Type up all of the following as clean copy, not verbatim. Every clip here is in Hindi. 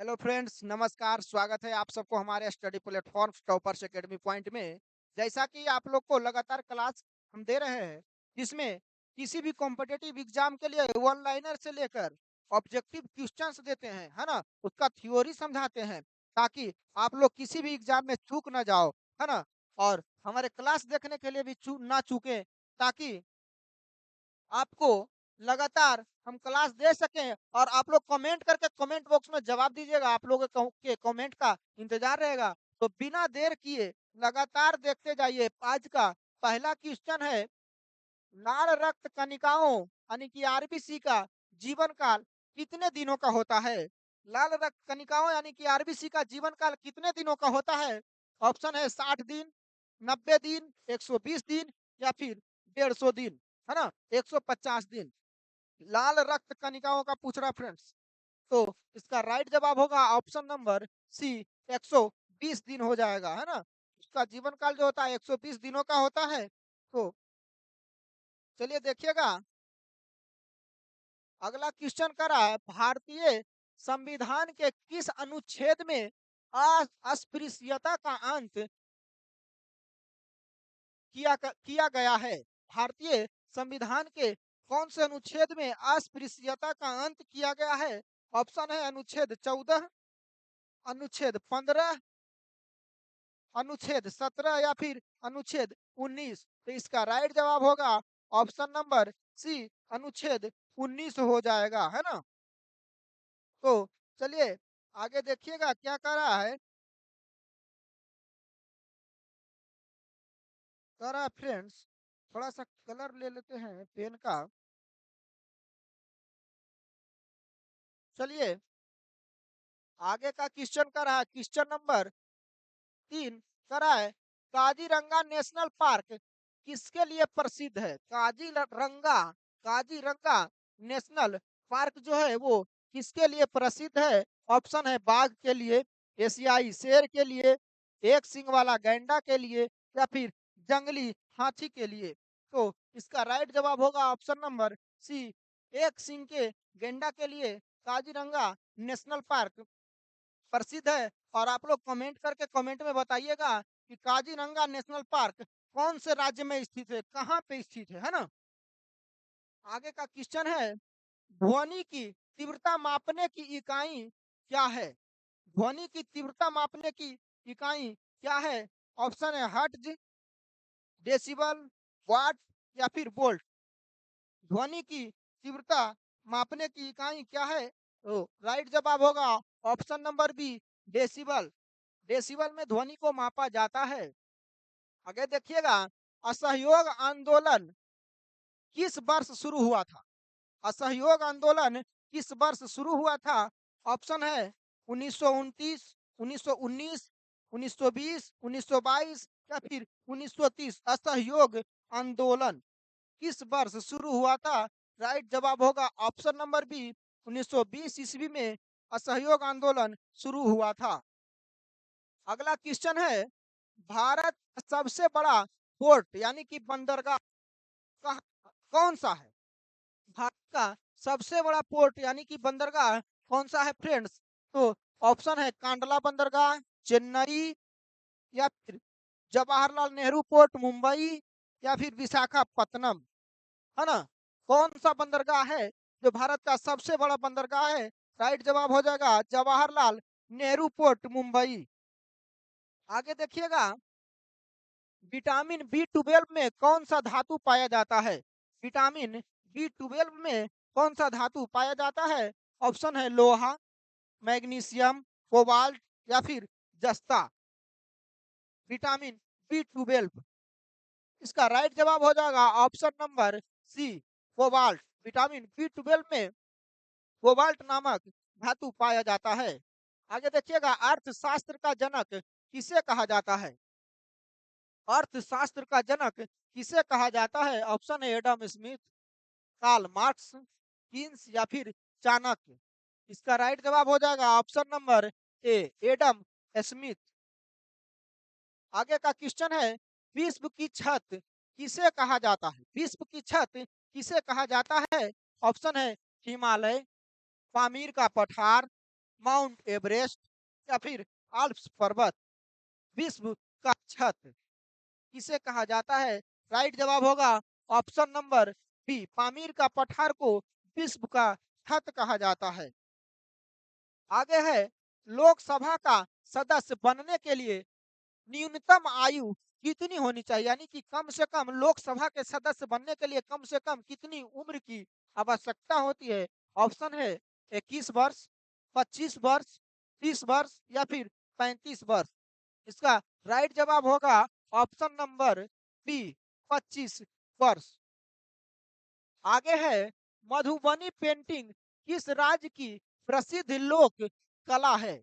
हेलो फ्रेंड्स, नमस्कार। स्वागत है आप सबको हमारे study platform toppers academy point में। जैसा कि आप लोग को लगातार क्लास हम दे रहे हैं, जिसमें किसी भी कॉम्पिटिटिव एग्जाम के लिए वन लाइनर से लेकर ऑब्जेक्टिव क्वेश्चंस देते हैं, है ना। उसका थ्योरी समझाते हैं ताकि आप लोग किसी भी एग्जाम में चूक ना जाओ, है ना। और हमारे क्लास देखने के लिए भी ना चूके, ताकि आपको लगातार हम क्लास दे सकें। और आप लोग कमेंट करके कमेंट बॉक्स में जवाब दीजिएगा, आप लोगों के कमेंट का इंतजार रहेगा। तो बिना देर किए लगातार देखते जाइए। आज का पहला क्वेश्चन है, लाल रक्त कणिकाओं यानी कि आरबीसी का जीवन काल कितने दिनों का होता है। लाल रक्त कणिकाओं यानी कि आरबीसी का जीवन काल कितने दिनों का होता है। ऑप्शन है 60 दिन, 90 दिन, 120 दिन या फिर 150 दिन, है ना, 150 दिन। लाल रक्त कणिकाओं का पूछ रहा फ्रेंड्स। तो इसका राइट जवाब होगा ऑप्शन नंबर सी, 120 दिन हो जाएगा, है ना। उसका जीवन काल जो होता है 120 दिनों का होता है। तो चलिए देखिएगा, अगला क्वेश्चन कर रहा है, भारतीय संविधान के किस अनुच्छेद में अस्पृश्यता का अंत किया गया है। भारतीय संविधान के कौन से अनुच्छेद में अस्पृश्यता का अंत किया गया है। ऑप्शन है अनुच्छेद 14, अनुच्छेद 15, अनुच्छेद 17 या फिर अनुच्छेद 19। तो इसका राइट जवाब होगा ऑप्शन नंबर सी, अनुच्छेद 19 हो जाएगा, है ना। तो चलिए आगे देखिएगा क्या कर रहा है। कह रहा है फ्रेंड्स, थोड़ा सा कलर ले लेते हैं पेन का। चलिए आगे का क्वेश्चन कर रहा है, क्वेश्चन नंबर 3 कर रहा है, काजीरंगा नेशनल पार्क किसके लिए प्रसिद्ध है। काजीरंगा नेशनल पार्क जो है वो किसके लिए प्रसिद्ध है। ऑप्शन है बाघ के लिए, एशियाई शेर के लिए, एक सिंग वाला गैंडा के लिए या फिर जंगली हाथी के लिए। तो इसका राइट जवाब होगा ऑप्शन नंबर सी, एक सिंग के गैंडा के लिए काजीरंगा नेशनल पार्क प्रसिद्ध है। और आप लोग कमेंट करके कमेंट में बताइएगा कि काजीरंगा नेशनल पार्क कौन से राज्य में स्थित है, कहाँ पे स्थित है ना। आगे का क्वेश्चन है, ध्वनि की तीव्रता मापने की इकाई क्या है। ध्वनि की तीव्रता मापने की इकाई क्या है। ऑप्शन है हर्ट्ज, डेसिबल, वाट या फिर वोल्ट। ध्वनि की तीव्रता मापने की इकाई क्या है। तो राइट जवाब होगा option number B, decibel. Decibel में ध्वनि को मापा जाता है। आगे देखिएगा, असहयोग आंदोलन किस वर्ष शुरू हुआ था। असहयोग आंदोलन किस वर्ष शुरू हुआ था। ऑप्शन है 1929, 1919, 1920, 1922 या फिर 1930। असहयोग आंदोलन किस वर्ष शुरू हुआ था। राइट जवाब होगा ऑप्शन नंबर बी, 1920 ईस्वी में असहयोग आंदोलन शुरू हुआ था। अगला क्वेश्चन है, भारत का सबसे बड़ा पोर्ट यानी कि बंदरगाह कौन सा है। भारत का सबसे बड़ा पोर्ट यानी कि बंदरगाह कौन सा है फ्रेंड्स। तो ऑप्शन है कांडला बंदरगाह चेन्नई, या फिर जवाहरलाल नेहरू पोर्ट मुंबई, या फिर विशाखापत्तनम, है ना। कौन सा बंदरगाह है जो भारत का सबसे बड़ा बंदरगाह है। राइट जवाब हो जाएगा जवाहरलाल नेहरू पोर्ट मुंबई। आगे देखिएगा, विटामिन बी 12 में कौन सा धातु पाया जाता है। विटामिन बी 12 में कौन सा धातु पाया जाता है। ऑप्शन है लोहा, मैग्नीशियम, कोबाल्ट या फिर जस्ता। विटामिन बी 12, इसका राइट जवाब हो जाएगा option number C, cobalt. Vitamin B 12 में कोबाल्ट नामक धातु पाया जाता है। आगे देखिएगा, अर्थशास्त्र का जनक किसे कहा जाता है। अर्थशास्त्र का जनक किसे कहा जाता है। ऑप्शन है Adam Smith, Karl Marx, Keynes या फिर चाणक्य। इसका राइट जवाब हो जाएगा option number A, Adam Smith. आगे का क्वेश्चन है, विश्व की छत किसे कहा जाता है। विश्व की छत किसे कहा जाता है। ऑप्शन है हिमालय, पामीर का पठार, माउंट एवरेस्ट या फिर आल्प्स पर्वत? विश्व का छत किसे कहा जाता है? राइट जवाब होगा ऑप्शन नंबर बी, पामीर का पठार को विश्व का छत कहा जाता है। आगे है, लोकसभा का सदस्य बनने के लिए न्यूनतम आयु कितनी होनी चाहिए, यानी कि कम से कम लोकसभा के सदस्य बनने के लिए कम से कम कितनी उम्र की आवश्यकता होती है? ऑप्शन है 21 वर्ष, 25 वर्ष, 30 वर्ष या फिर 35 वर्ष। इसका राइट जवाब होगा ऑप्शन नंबर बी, 25 वर्ष। आगे है, मधुबनी पेंटिंग किस राज्य की प्रसिद्ध लोक कला है?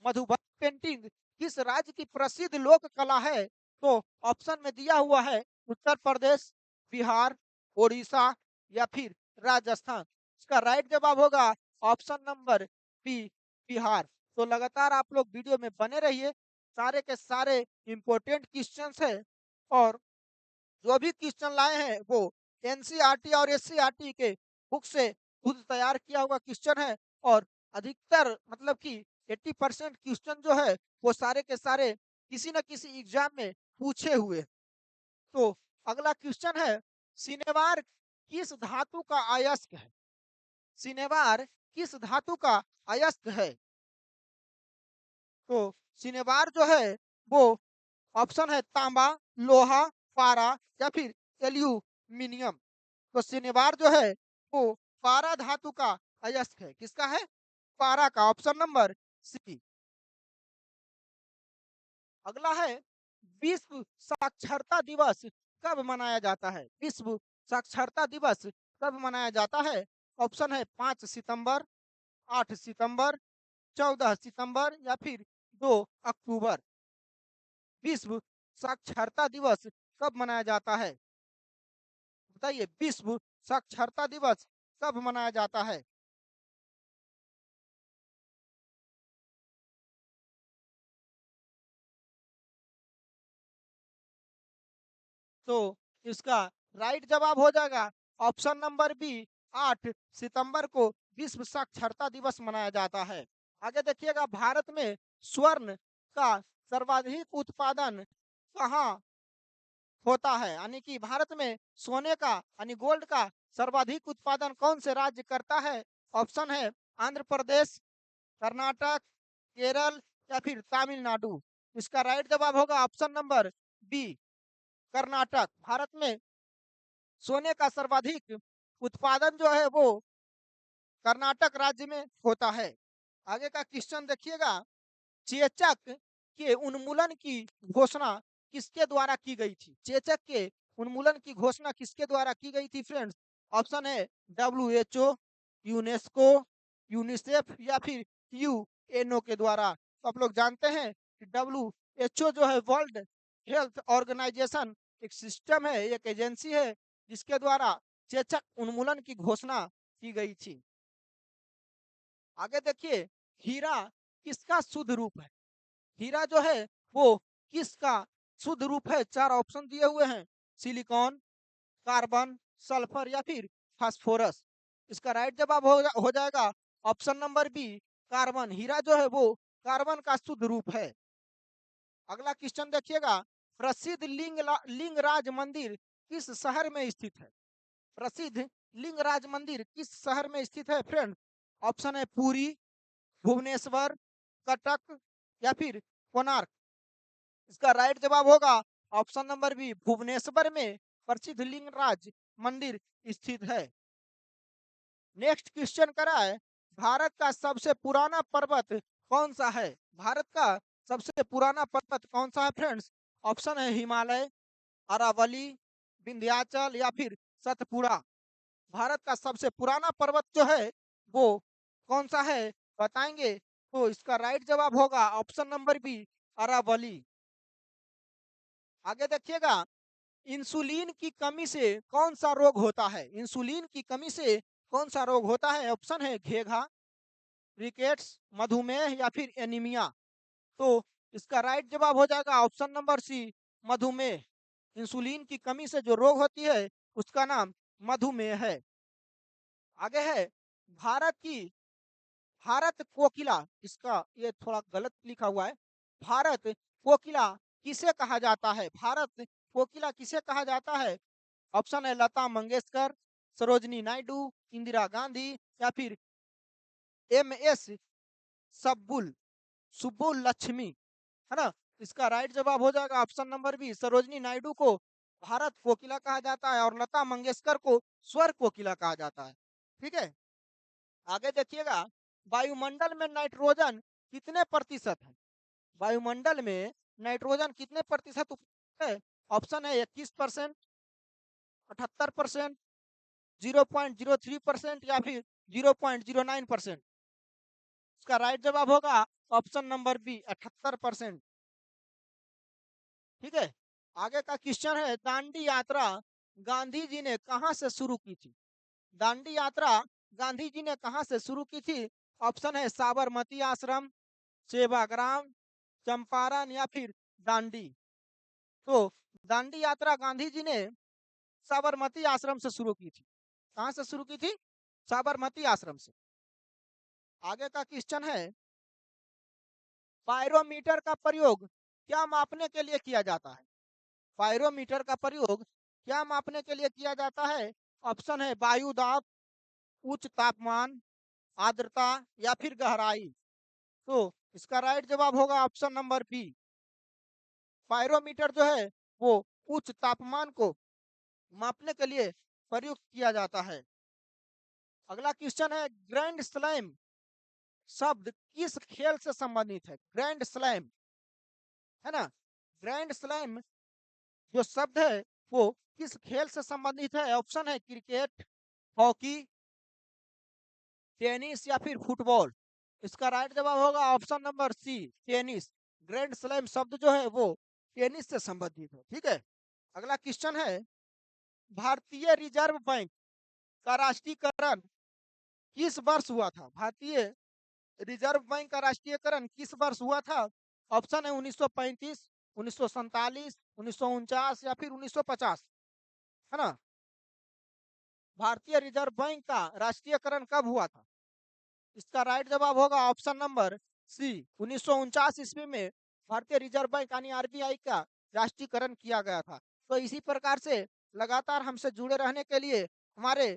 मधुबनी पेंटिंग किस राज्य की प्रसिद्ध लोक कला है? तो ऑप्शन में दिया हुआ है उत्तर प्रदेश, बिहार, उड़ीसा या फिर राजस्थान। इसका राइट जवाब होगा ऑप्शन नंबर बी, बिहार। तो लगातार आप लोग वीडियो में बने रहिए, सारे के सारे इंपॉर्टेंट क्वेश्चंस है और जो भी क्वेश्चन लाए हैं वो एनसीईआरटी और एससीईआरटी के बुक से खुद तैयार किया हुआ क्वेश्चन है और अधिकतर मतलब कि 80% क्वेश्चन जो है वो सारे के सारे किसी न किसी एग्जाम में पूछे हुए। तो अगला क्वेश्चन है, सिनेवार किस धातु का अयस्क है? सिनेवार किस धातु का अयस्क है? तो सिनेवार जो है वो ऑप्शन है तांबा, लोहा, पारा या फिर एल्यूमिनियम। तो सिनेवार जो है वो पारा धातु का अयस्क है। किसका है? पारा का, ऑप्शन नंबर सी। अगला है, विश्व साक्षरता दिवस कब मनाया जाता है? विश्व साक्षरता दिवस कब मनाया जाता है? ऑप्शन है 5 सितंबर, 8 सितंबर, 14 सितंबर या फिर 2 अक्टूबर। विश्व साक्षरता दिवस कब मनाया जाता है? बताइए, विश्व साक्षरता दिवस कब मनाया जाता है? तो इसका राइट जवाब हो जाएगा ऑप्शन नंबर बी, 8 सितंबर को विश्व साक्षरता दिवस मनाया जाता है। आगे देखिएगा, भारत में स्वर्ण का सर्वाधिक उत्पादन कहाँ होता है? यानी कि भारत में सोने का यानी गोल्ड का सर्वाधिक उत्पादन कौन से राज्य करता है? ऑप्शन है आंध्र प्रदेश, कर्नाटक, केरल या फिर तमिलनाडु। इसका राइट जवाब होगा option number B, Karnataka. Bharat में सोने का सर्वाधिक उत्पादन जो है वो कर्नाटक राज्य में होता है। आगे का क्वेश्चन देखिएगा, चेचक के उन्मूलन की घोषणा किसके द्वारा की गई थी? चेचक के उन्मूलन की घोषणा किसके द्वारा की गई थी फ्रेंड्स? ऑप्शन है WHO, यूनेस्को, यूनिसेफ या फिर यूएनओ के द्वारा। तो आप लोग जानते हैं कि WHO जो है वर्ल्ड हेल्थ ऑर्गेनाइजेशन एक सिस्टम है, एक एजेंसी है जिसके द्वारा चेचक उन्मूलन की घोषणा की गई थी। आगे देखिए, हीरा किसका शुद्ध रूप है? हीरा जो है वो किसका शुद्ध रूप है? 4 ऑप्शन दिए हुए हैं, सिलिकॉन, कार्बन, सल्फर या फिर फास्फोरस। इसका राइट जवाब हो जाएगा ऑप्शन नंबर बी, कार्बन। हीरा जो है वो कार्बन का शुद्ध रूप है। अगला क्वेश्चन देखिएगा, प्रसिद्ध लिंगराज मंदिर किस शहर में स्थित है? प्रसिद्ध लिंगराज मंदिर किस शहर में स्थित है फ्रेंड? ऑप्शन है पुरी, भुवनेश्वर, कटक या फिर कोणार्क। इसका राइट जवाब होगा ऑप्शन नंबर बी, भुवनेश्वर में प्रसिद्ध लिंगराज मंदिर स्थित है। नेक्स्ट क्वेश्चन करा है, भारत का सबसे पुराना पर्वत कौन सा है? भारत का सबसे पुराना पर्वत कौन सा है फ्रेंड्स? ऑप्शन है हिमालय, अरावली, विंध्याचल या फिर सतपुड़ा। भारत का सबसे पुराना पर्वत जो है वो कौन सा है बताएंगे? तो इसका राइट जवाब होगा ऑप्शन नंबर बी, अरावली। आगे देखिएगा, इंसुलिन की कमी से कौन सा रोग होता है? इंसुलिन की कमी से कौन सा रोग होता है? ऑप्शन है घेघा, रिकेट्स, मधुमेह या फिर एनीमिया। तो इसका राइट जवाब हो जाएगा ऑप्शन नंबर सी, मधुमेह। इंसुलिन की कमी से जो रोग होती है उसका नाम मधुमेह है। आगे है, भारत की भारत कोकिला, इसका ये थोड़ा गलत लिखा हुआ है। भारत कोकिला किसे कहा जाता है? भारत कोकिला किसे कहा जाता है? ऑप्शन है लता मंगेशकर, सरोजिनी नायडू, इंदिरा गांधी या फिर एमएस सब्बुल सुब्बुल लक्ष्मी, है ना? इसका राइट जवाब हो जाएगा option number B, Sarojini Naidu को भारत कोकिला कहा जाता है और लता मंगेशकर को स्वर कोकिला कहा जाता है। ठीक है, आगे देखिएगा, वायुमंडल में नाइट्रोजन कितने प्रतिशत है? वायुमंडल में नाइट्रोजन कितने प्रतिशत उपलब्ध है? ऑप्शन है 21%, 78%, 0.03% या फिर 0.09%। इसका राइट जवाब होगा ऑप्शन नंबर बी, 78%। ठीक है, आगे का क्वेश्चन है, दांडी यात्रा गांधी जी ने कहां से शुरू की थी? दांडी यात्रा गांधी जी ने कहां से शुरू की थी? ऑप्शन है साबरमती आश्रम, सेवाग्राम, चंपारण या फिर दांडी। तो दांडी यात्रा गांधी जी ने साबरमती आश्रम से शुरू की थी। कहां से शुरू की थी? साबरमती आश्रम से। आगे का क्वेश्चन है, पायरोमीटर का प्रयोग क्या मापने के लिए किया जाता है? पायरोमीटर का प्रयोग क्या मापने के लिए किया जाता है? ऑप्शन है वायु दाब, उच्च तापमान, आर्द्रता या फिर गहराई। तो इसका राइट जवाब होगा ऑप्शन नंबर बी, पायरोमीटर जो है वो उच्च तापमान को मापने के लिए प्रयुक्त किया जाता है। अगला क्वेश्चन है, ग्रैंड स्लैम शब्द किस खेल से संबंधित है? ग्रैंड स्लैम, है ना? ग्रैंड स्लैम जो शब्द है वो किस खेल से संबंधित है? ऑप्शन है क्रिकेट, हॉकी, टेनिस या फिर फुटबॉल। इसका राइट जवाब होगा option number C, tennis. Grand slam शब्द जो है वो टेनिस से संबंधित है। ठीक है, अगला क्वेश्चन है, भारतीय रिजर्व बैंक का राष्ट्रीयकरण किस वर्ष हुआ था? भारतीय रिजर्व बैंक का राष्ट्रीयकरण किस वर्ष हुआ था? ऑप्शन है 1935, 1947, 1949 या फिर 1950, है ना? भारतीय रिजर्व बैंक का राष्ट्रीयकरण कब हुआ था? इसका राइट जवाब होगा ऑप्शन नंबर सी, 1949 ईस्वी में भारतीय रिजर्व बैंक यानी आरबीआई का राष्ट्रीयकरण किया गया था। तो इसी प्रकार से लगातार हमसे जुड़े रहने के लिए हमारे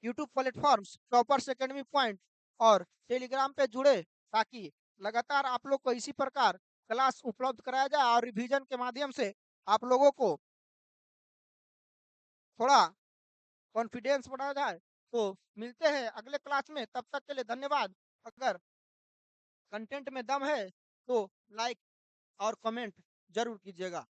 YouTube platforms toppers academy point और टेलीग्राम पे जुड़े, ताकि लगातार आप लोग को इसी प्रकार क्लास उपलब्ध कराया जाए और रिवीजन के माध्यम से आप लोगों को थोड़ा कॉन्फिडेंस बढ़ाया जाए। तो मिलते हैं अगले क्लास में, तब तक के लिए धन्यवाद। अगर कंटेंट में दम है तो लाइक और कमेंट जरूर कीजिएगा।